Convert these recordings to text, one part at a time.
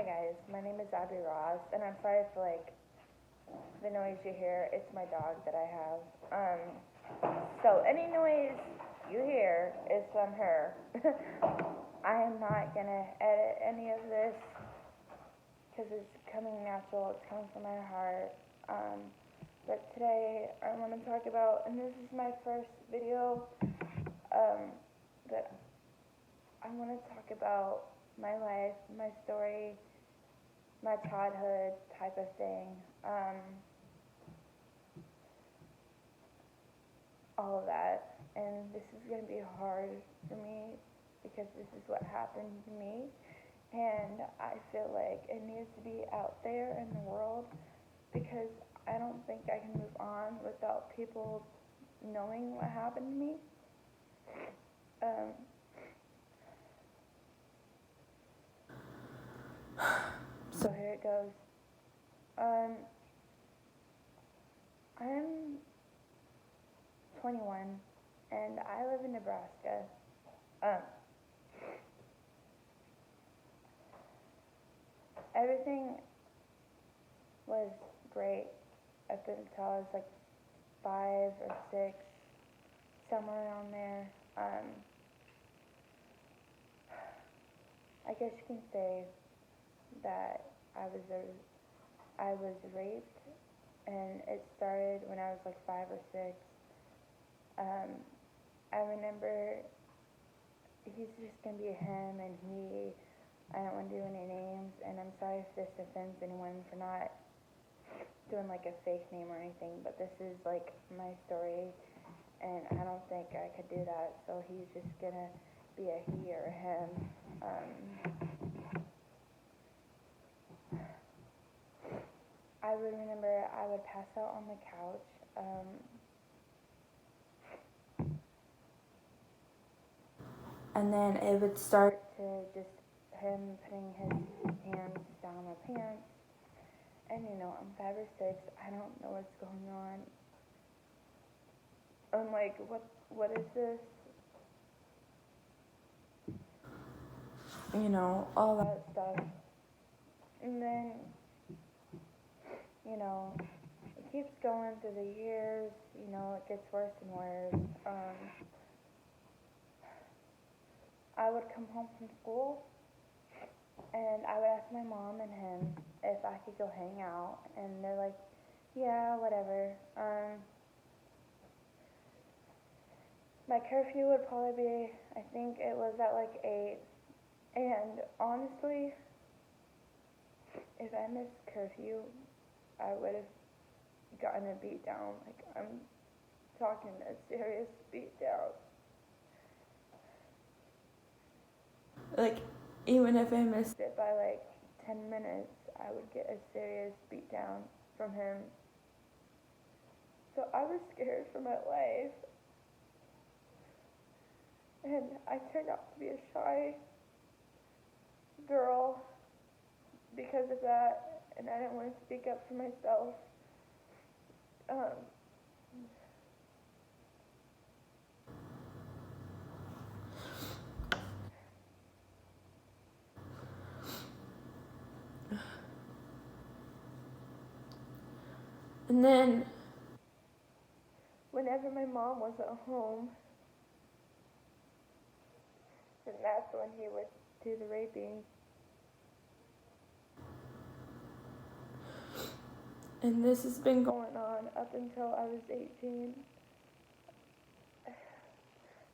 Hi guys, my name is Abby Ross, and I'm sorry for the noise you hear. It's my dog that I have. So any noise you hear is from her. I am not gonna edit any of this because it's coming natural. It's coming from my heart. But today I want to talk about, and this is my first video, that I want to talk about my life, my story, my childhood type of thing. All of that. And this is going to be hard for me because this is what happened to me. And I feel like it needs to be out there in the world because I don't think I can move on without people knowing what happened to me. So here it goes. I'm 21 and I live in Nebraska. Everything was great up until I was like 5 or 6, somewhere around there. I guess you can say that I was raped, and it started when I was like 5 or 6. I remember he's just gonna be a him, and I don't want to do any names, and I'm sorry if this offends anyone for not doing like a fake name or anything, but this is like my story, and I don't think I could do that, so he's just gonna be a he or a him. I would remember I would pass out on the couch. And then it would start to just him putting his hands down my pants. And I'm 5 or 6. I don't know what's going on. I'm like, what is this? All that stuff. And then, it keeps going through the years. It gets worse and worse. I would come home from school, and I would ask my mom and him if I could go hang out, and they're like, yeah, whatever. My curfew would probably be, I think it was at like 8, and honestly, if I missed curfew, I would have gotten a beat down. Like, I'm talking a serious beat down. Like, even if I missed it by like 10 minutes, I would get a serious beat down from him. So I was scared for my life. And I turned out to be a shy girl because of that, and I didn't want to speak up for myself. And then, whenever my mom was at home, then that's when he would do the raping. And this has been going on up until I was 18.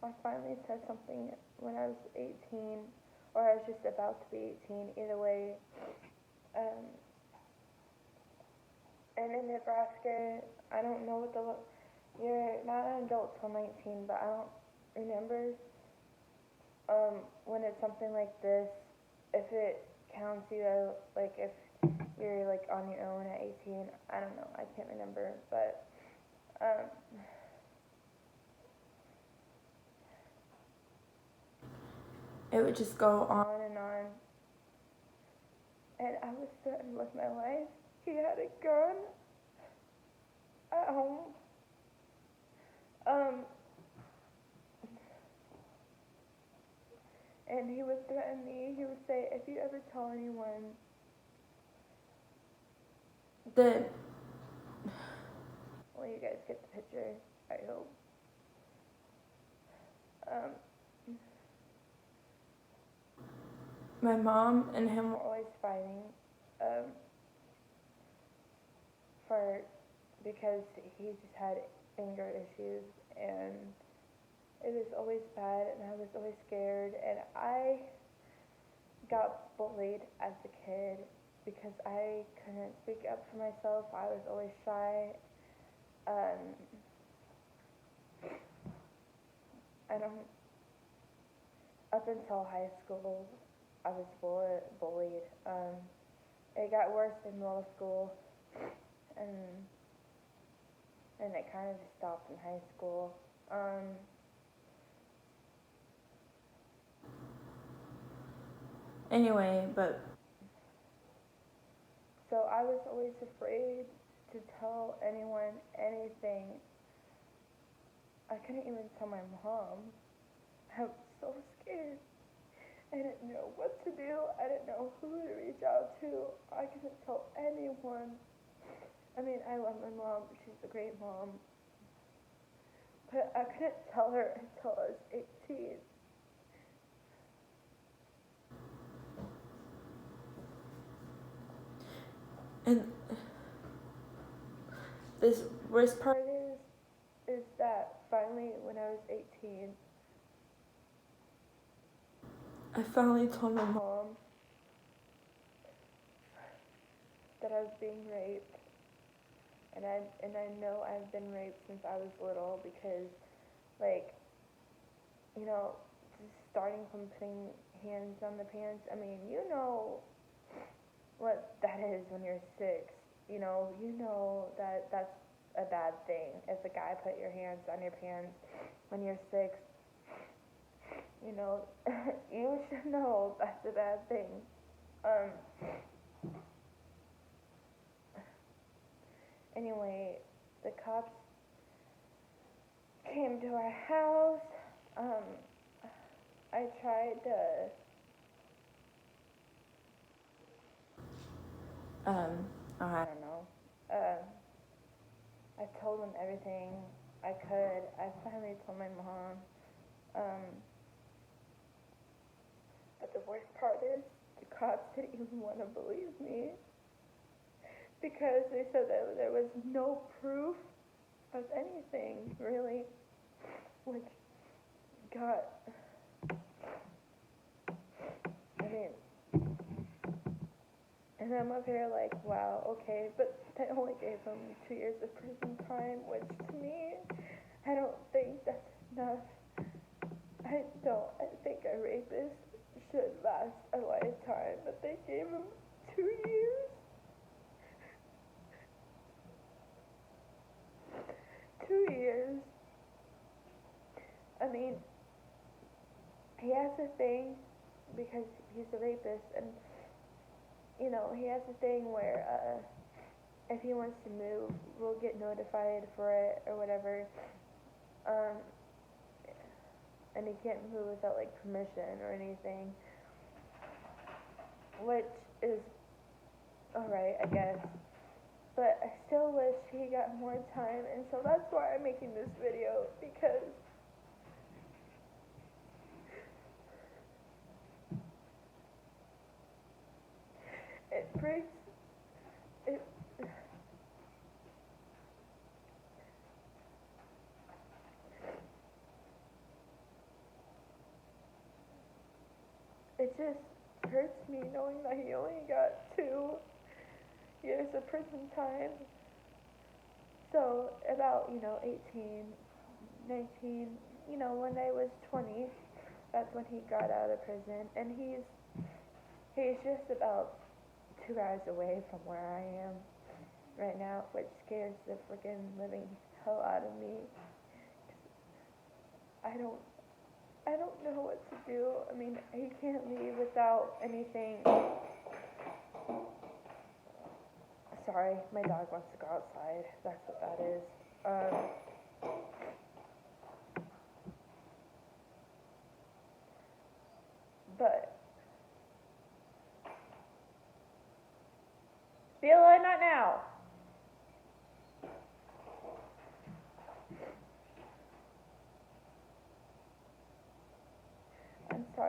I finally said something when I was 18, or I was just about to be 18, either way. And in Nebraska, I don't know you're not an adult till 19, but I don't remember when it's something like this, if it counts you out, like if you're like on your own at 18, I don't know, I can't remember, but it would just go on and on, and I was threatened with my life. He had a gun at home. And he would threaten me. He would say, if you ever tell anyone the, well, you guys get the picture, I hope. My mom and him were always fighting, because he just had anger issues, and it was always bad, and I was always scared, and I got bullied as a kid because I couldn't speak up for myself. I was always shy. I don't, up until high school, I was bullied. It got worse in middle school, and it kind of just stopped in high school. Anyway, but so I was always afraid to tell anyone anything. I couldn't even tell my mom. I was so scared. I didn't know what to do. I didn't know who to reach out to. I couldn't tell anyone. I mean, I love my mom. She's a great mom. But I couldn't tell her until I was 18. And this worst part is that finally when I was 18, I finally told my mom that I was being raped. And I know I've been raped since I was little because, like, you know, just starting from putting hands on the pants. I mean, you know what that is when you're 6. You know that that's a bad thing. If a guy put your hands on your pants when you're 6, you know, you should know that's a bad thing. Anyway, the cops came to our house. I tried to, I don't know. I told them everything I could. I finally told my mom. But the worst part is, the cops didn't even want to believe me because they said that there was no proof of anything, really, which got, I mean, and I'm up here like, wow, okay, but they only gave him 2 years of prison time, which to me, I don't think that's enough. I think a rapist should last a lifetime, but they gave him 2 years. 2 years. I mean, he has a thing, because he's a rapist, and, you know, he has a thing where, if he wants to move, we'll get notified for it, or whatever, and he can't move without, like, permission or anything, which is alright, I guess, but I still wish he got more time, and so that's why I'm making this video, because it breaks, it just hurts me knowing that he only got 2 years of prison time. So about, 18, 19, when I was 20, that's when he got out of prison, and he's just about 2 hours away from where I am right now, which scares the freaking living hell out of me. I don't know what to do. I mean, he can't leave without anything. Sorry, my dog wants to go outside. That's what that is. But Bella, not now.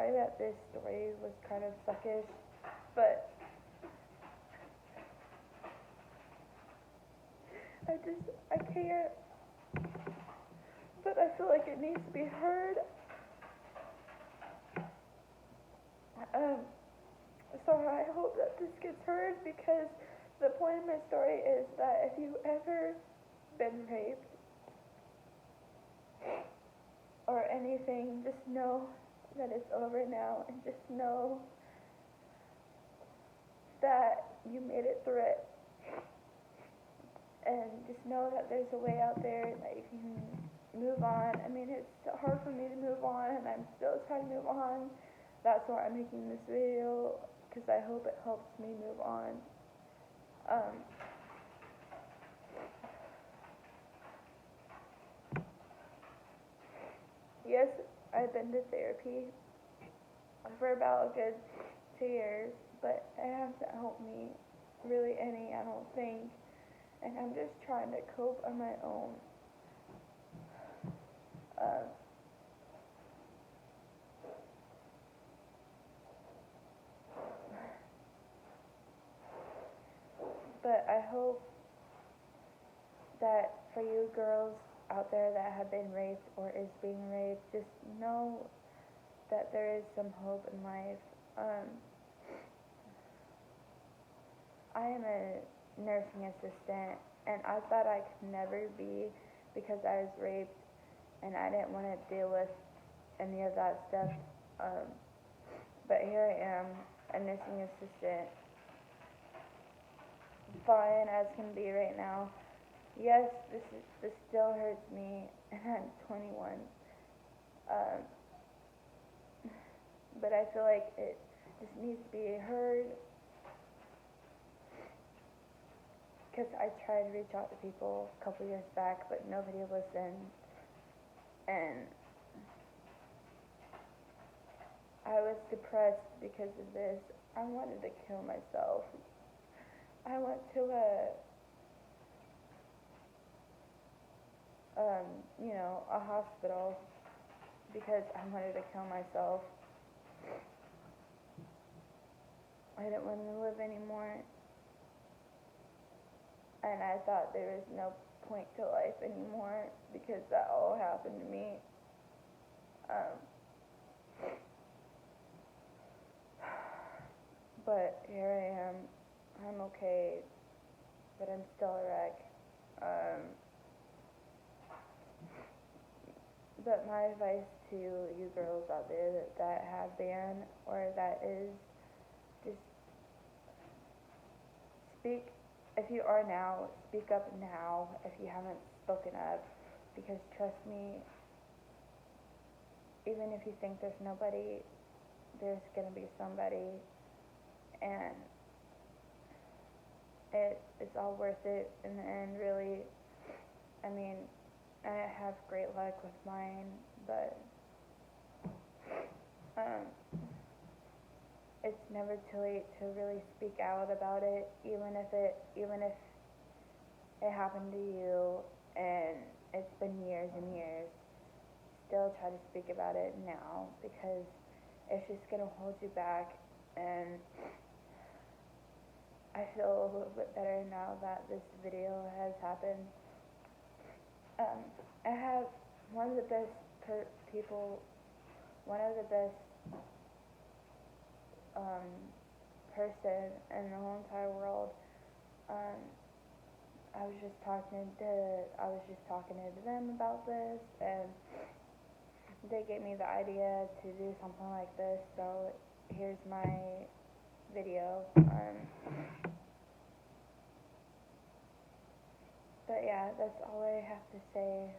sorry that this story was kind of suckish, but I can't. But I feel like it needs to be heard. So I hope that this gets heard, because the point of my story is that if you've ever been raped or anything, just know that it's over now, and just know that you made it through it. And just know that there's a way out there, and that you can move on. I mean, it's hard for me to move on, and I'm still trying to move on. That's why I'm making this video, because I hope it helps me move on. Yes, I've been to therapy for about a good 2 years, but it hasn't helped me really any, I don't think. And I'm just trying to cope on my own. But I hope that for you girls out there that have been raped or is being raped, just know that there is some hope in life. I am a nursing assistant, and I thought I could never be, because I was raped and I didn't want to deal with any of that stuff. But here I am, a nursing assistant, fine as can be right now. Yes, this still hurts me, and I'm 21. But I feel like it just needs to be heard, because I tried to reach out to people a couple years back, but nobody listened, and I was depressed because of this. I wanted to kill myself. I went to a hospital because I wanted to kill myself. I didn't want to live anymore, and I thought there was no point to life anymore, because that all happened to me. But here I am. I'm okay, but I'm still a wreck. But my advice to you girls out there that have been, or that is, just speak. If you are now, speak up now if you haven't spoken up, because trust me, even if you think there's nobody, there's gonna be somebody, and it's all worth it in the end, really. I mean, I have great luck with mine, but it's never too late to really speak out about it, even if it happened to you and it's been years and years. Still try to speak about it now, because it's just gonna hold you back, and I feel a little bit better now that this video has happened. I have one of the best people, one of the best person in the whole entire world. I was just talking to them about this, and they gave me the idea to do something like this. So here's my video. But yeah, that's all I have to say.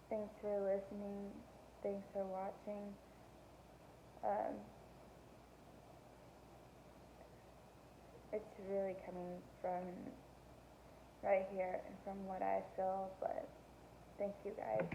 Thanks for listening. Thanks for watching. It's really coming from right here and from what I feel, but thank you guys.